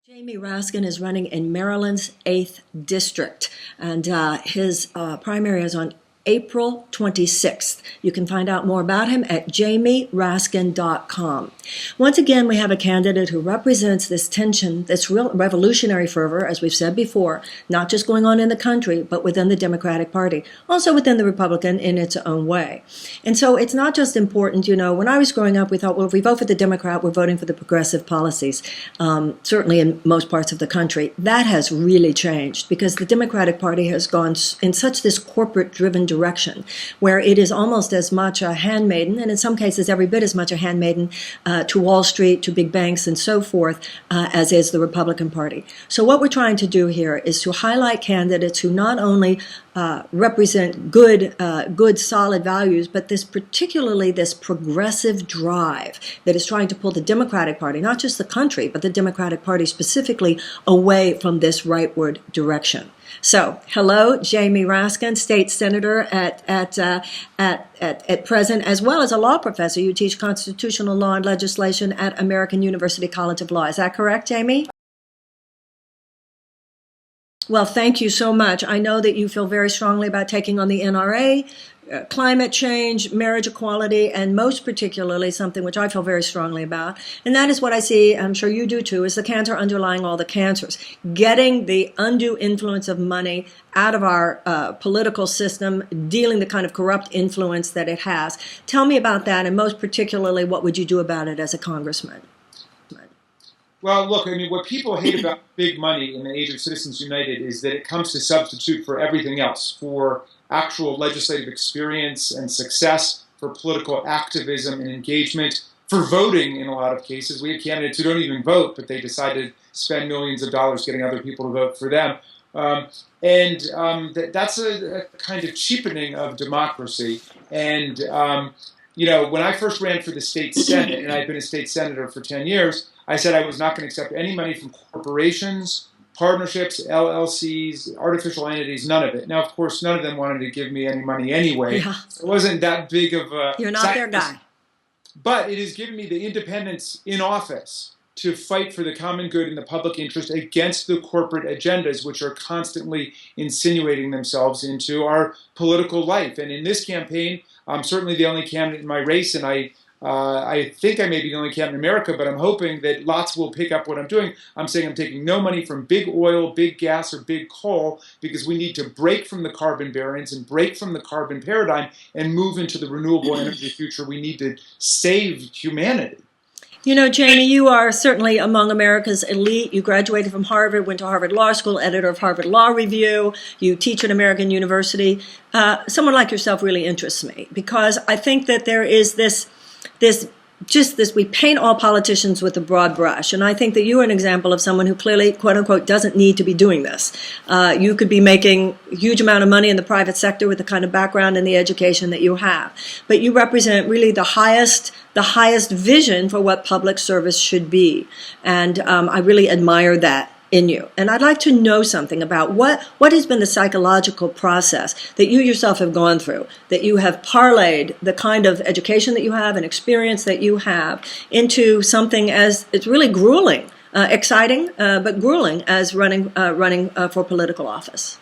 Jamie Raskin is running in Maryland's 8th District, and his primary is on April 26th. You can find out more about him at jamieraskin.com. Once again, we have a candidate who represents this tension, this real revolutionary fervor, as we've said before, not just going on in the country, but within the Democratic Party, also within the Republican in its own way. And so it's not just important, when I was growing up, we thought, well, if we vote for the Democrat, we're voting for the progressive policies, certainly in most parts of the country. That has really changed because the Democratic Party has gone in such this corporate-driven direction where it is almost as much a handmaiden, and in some cases every bit as much a handmaiden to Wall Street, to big banks, and so forth, as is the Republican Party. So what we're trying to do here is to highlight candidates who not only represent good, solid values, but particularly this progressive drive that is trying to pull the Democratic Party, not just the country, but the Democratic Party specifically, away from this rightward direction. So, hello, Jamie Raskin, state senator at present, as well as a law professor. You teach constitutional law and legislation at American University College of Law. Is that correct, Jamie? Well, thank you so much. I know that you feel very strongly about taking on the NRA, climate change, marriage equality, and most particularly something which I feel very strongly about, and that is what I see, I'm sure you do too, is the cancer underlying all the cancers. Getting the undue influence of money out of our political system, dealing the kind of corrupt influence that it has. Tell me about that, and most particularly, what would you do about it as a congressman? Well, look, what people hate about big money in the age of Citizens United is that it comes to substitute for everything else, for actual legislative experience and success, for political activism and engagement, for voting in a lot of cases. We have candidates who don't even vote, but they decide to spend millions of dollars getting other people to vote for them. That's a kind of cheapening of democracy. And, when I first ran for the state Senate, and I've been a state senator for 10 years, I said I was not going to accept any money from corporations, partnerships, LLCs, artificial entities, none of it. Now, of course, none of them wanted to give me any money anyway. Yeah. So it wasn't that big of a... You're not their guy. But it has given me the independence in office to fight for the common good and the public interest against the corporate agendas, which are constantly insinuating themselves into our political life. And in this campaign, I'm certainly the only candidate in my race, and I think I may be the only candidate in America, but I'm hoping that lots will pick up what I'm doing. I'm saying I'm taking no money from big oil, big gas, or big coal because we need to break from the carbon barons and break from the carbon paradigm and move into the renewable energy future. We need to save humanity. Jamie, you are certainly among America's elite. You graduated from Harvard, went to Harvard Law School, editor of Harvard Law Review. You teach at American University. Someone like yourself really interests me because I think that there is this, we paint all politicians with a broad brush. And I think that you are an example of someone who clearly, quote unquote, doesn't need to be doing this. You could be making a huge amount of money in the private sector with the kind of background and the education that you have. But you represent really the highest vision for what public service should be. And I really admire that in you. And I'd like to know something about what has been the psychological process that you yourself have gone through, that you have parlayed the kind of education that you have and experience that you have into something as it's really grueling, exciting, but grueling as running for political office.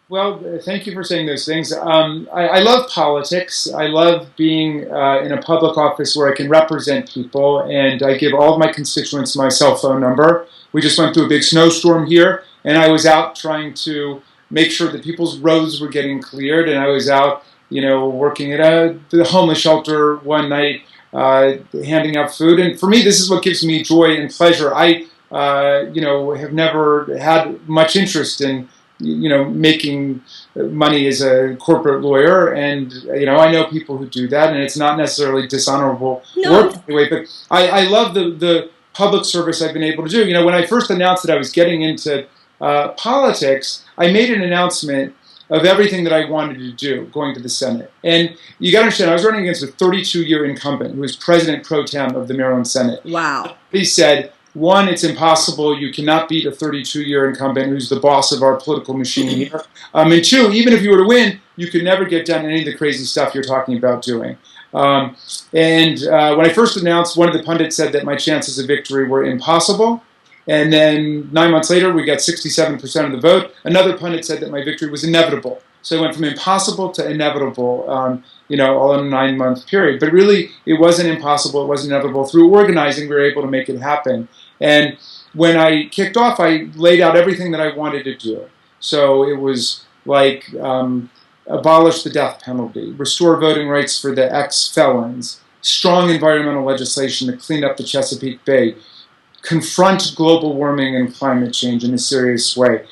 Well, thank you for saying those things. I love politics. I love being in a public office where I can represent people, and I give all of my constituents my cell phone number. We just went through a big snowstorm here, and I was out trying to make sure that people's roads were getting cleared, and I was out, working at the homeless shelter one night, handing out food. And for me, this is what gives me joy and pleasure. I, have never had much interest in making money as a corporate lawyer, and I know people who do that, and it's not necessarily dishonorable work anyway. But I love the public service I've been able to do. When I first announced that I was getting into politics, I made an announcement of everything that I wanted to do going to the Senate. And you got to understand, I was running against a 32-year incumbent who was president pro tem of the Maryland Senate. Wow. He said, one, it's impossible. You cannot beat a 32-year incumbent who's the boss of our political machine here. And two, even if you were to win, you could never get done any of the crazy stuff you're talking about doing. When I first announced, one of the pundits said that my chances of victory were impossible. And then 9 months later, we got 67% of the vote. Another pundit said that my victory was inevitable. So it went from impossible to inevitable, all in a 9-month period. But really, it wasn't impossible. It wasn't inevitable. Through organizing, we were able to make it happen. And when I kicked off, I laid out everything that I wanted to do. So it was like abolish the death penalty, restore voting rights for the ex-felons, strong environmental legislation to clean up the Chesapeake Bay, confront global warming and climate change in a serious way,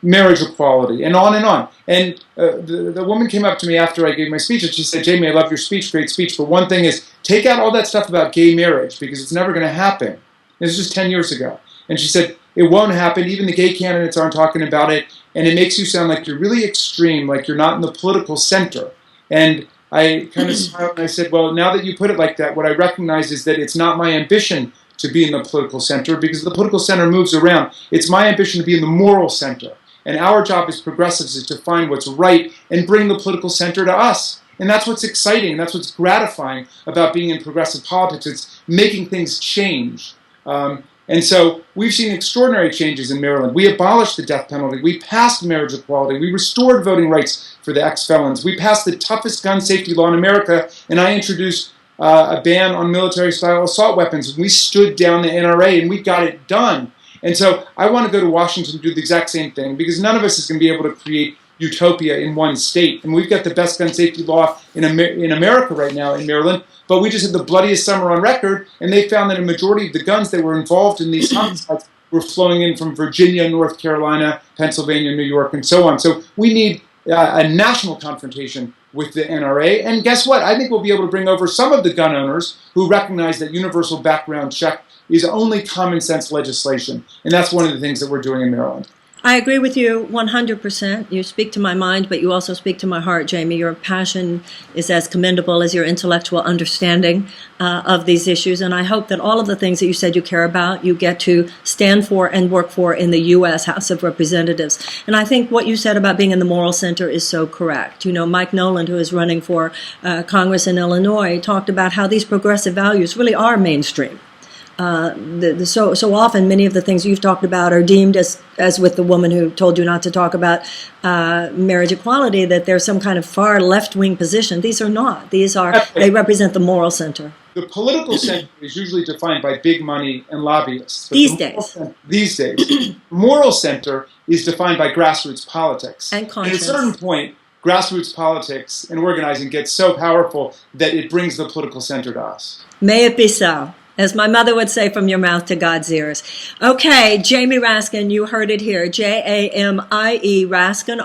marriage equality, and on and on. And the woman came up to me after I gave my speech, and she said, Jamie, I love your speech, great speech, but one thing is, take out all that stuff about gay marriage, because it's never going to happen. This was just 10 years ago. And she said, it won't happen, even the gay candidates aren't talking about it, and it makes you sound like you're really extreme, like you're not in the political center. And I kind of smiled and I said, well, now that you put it like that, what I recognize is that it's not my ambition to be in the political center, because the political center moves around. It's my ambition to be in the moral center. And our job as progressives is to find what's right and bring the political center to us. And that's what's exciting. That's what's gratifying about being in progressive politics. It's making things change. And so we've seen extraordinary changes in Maryland. We abolished the death penalty. We passed marriage equality. We restored voting rights for the ex-felons. We passed the toughest gun safety law in America, and I introduced a ban on military-style assault weapons. We stood down the NRA, and we got it done. And so I want to go to Washington to do the exact same thing, because none of us is going to be able to create utopia in one state. And we've got the best gun safety law in America right now in Maryland, but we just had the bloodiest summer on record, and they found that a majority of the guns that were involved in these homicides were flowing in from Virginia, North Carolina, Pennsylvania, New York, and so on. So we need a national confrontation with the NRA, and guess what? I think we'll be able to bring over some of the gun owners who recognize that universal background check is only common sense legislation, and that's one of the things that we're doing in Maryland. I agree with you 100%. You speak to my mind, but you also speak to my heart, Jamie. Your passion is as commendable as your intellectual understanding of these issues. And I hope that all of the things that you said you care about, you get to stand for and work for in the U.S. House of Representatives. And I think what you said about being in the moral center is so correct. You know, Mike Noland, who is running for Congress in Illinois, talked about how these progressive values really are mainstream. So often many of the things you've talked about are deemed as with the woman who told you not to talk about marriage equality, that there's some kind of far left-wing position. These are not. They represent the moral center. The political center is usually defined by big money and lobbyists. These days. The moral center is defined by grassroots politics. And conscience. And at a certain point, grassroots politics and organizing gets so powerful that it brings the political center to us. May it be so. As my mother would say, from your mouth to God's ears. Okay, Jamie Raskin, you heard it here. Jamie Raskin,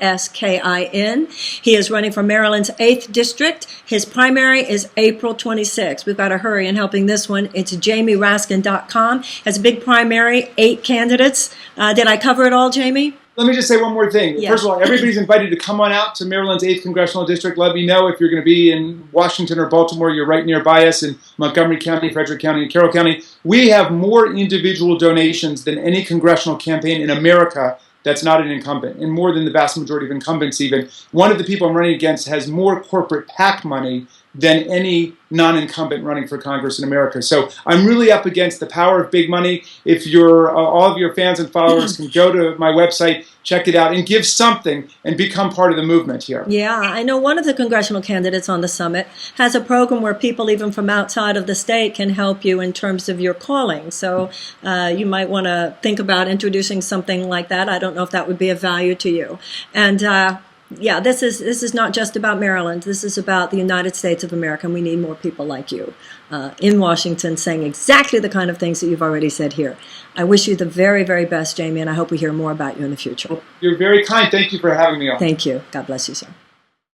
Raskin. He is running for Maryland's 8th District. His primary is April 26th. We've got to hurry in helping this one. It's JamieRaskin.com. Has a big primary, 8 candidates. Did I cover it all, Jamie? Let me just say one more thing. Yes. First of all, everybody's invited to come on out to Maryland's 8th Congressional District. Let me know if you're going to be in Washington or Baltimore. You're right nearby us in Montgomery County, Frederick County, and Carroll County. We have more individual donations than any congressional campaign in America that's not an incumbent, and more than the vast majority of incumbents even. One of the people I'm running against has more corporate PAC money than any non-incumbent running for Congress in America. So I'm really up against the power of big money. If you're all of your fans and followers can go to my website, check it out, and give something and become part of the movement here. Yeah, I know one of the congressional candidates on the summit has a program where people even from outside of the state can help you in terms of your calling. So you might want to think about introducing something like that. I don't know if that would be of value to you. And yeah, this is not just about Maryland. This is about the United States of America, and we need more people like you in Washington saying exactly the kind of things that you've already said here. I wish you the very, very best, Jamie, and I hope we hear more about you in the future. You're very kind. Thank you for having me on. Thank you. God bless you, sir.